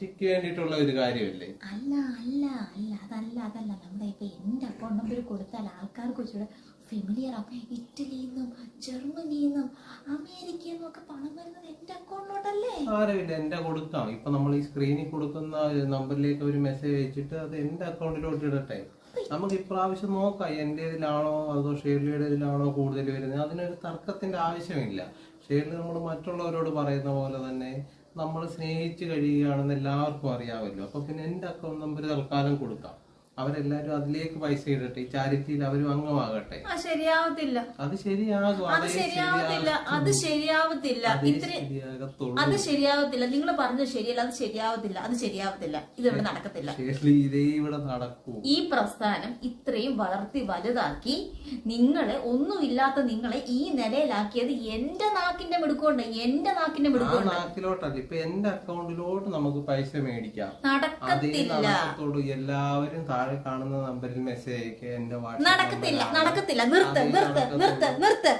ക്ക് വേണ്ടിയിട്ടുള്ള ഒരു കാര്യമല്ലേ? അല്ല അല്ല അല്ല അതല്ല നമ്മുടെ ഇപ്പൊ എന്റെ അക്കൗണ്ട് നമ്പർ കൊടുത്താൽ ആൾക്കാർക്ക് കുറച്ചുകൂടെ ഫെമിലിയർ ആവും. ഇറ്റലിയിൽ നിന്നും ജർമ്മനിയിൽ നിന്നും അമേരിക്കയിൽ നിന്നും ഒക്കെ പണം വരുന്നത് എന്റെ അക്കൗണ്ടിലോട്ടല്ലേ? ആരുമില്ല, എന്റെ കൊടുക്കാം. ഇപ്പൊ നമ്മൾ ഈ സ്ക്രീനിൽ കൊടുക്കുന്ന നമ്പറിലേക്ക് ഒരു മെസ്സേജ് അയച്ചിട്ട് അത് എന്റെ അക്കൗണ്ടിലോട്ട് ഇടട്ടെ. നമുക്ക് ഇപ്രാവശ്യം നോക്കാം എന്റെ ഇതിലാണോ അതോ ഷേർലിയുടെ ഇതിലാണോ കൂടുതൽ വരുന്നത്. അതിനൊരു തർക്കത്തിന്റെ ആവശ്യമില്ല. ഷേർലി നമ്മൾ മറ്റുള്ളവരോട് പറയുന്ന പോലെ തന്നെ നമ്മൾ സ്നേഹിച്ച് കഴിയുകയാണെന്ന് എല്ലാവർക്കും അറിയാമല്ലോ. അപ്പൊ പിന്നെ എന്റെ അക്കൗണ്ട് നമ്പർ തൽക്കാലം കൊടുക്കാം. അവരെല്ലാരും അതിലേക്ക് പൈസ ഇടട്ടെ. ഈ ചാരിറ്റിയിൽ അവരും അംഗമാകട്ടെ. ശരിയാവത്തില്ല, അത് ശരിയാകും. അത് ശരിയാവത്തില്ല, അത് ശരിയാവത്തില്ല, അത് ശരിയാവത്തില്ല. നിങ്ങൾ പറഞ്ഞത് ശരിയല്ല, അത് ശരിയാവത്തില്ല, അത് ശരിയാവത്തില്ല. ഇതിവിടെ നടക്കത്തില്ല. ഇതേ ഇവിടെ നടക്കൂ. ഈ പ്രസ്ഥാനം ഇത്രയും വളർത്തി വലുതാക്കി ഒന്നുമില്ലാത്ത നിങ്ങളെ ഈ നിലയിലാക്കിയത് എന്റെ നാക്കിന്റെ മിടുക്കൊണ്ട്, എന്റെ നാക്കിന്റെ മിടുക്കൊണ്ട്. നാക്കിലോട്ടല്ല, ഇപ്പൊ എന്റെ അക്കൗണ്ടിലോട്ട് നമുക്ക് പൈസ മേടിക്കാം. നടക്കത്തില്ല. എല്ലാവരും താഴെ കാണുന്ന നമ്പറിൽ മെസ്സേജ് അയക്കുക. എന്റെ നടക്കത്തില്ല, നടക്കത്തില്ല. നിർത്ത് നിർത്ത് നിർത്ത് നിർത്ത്.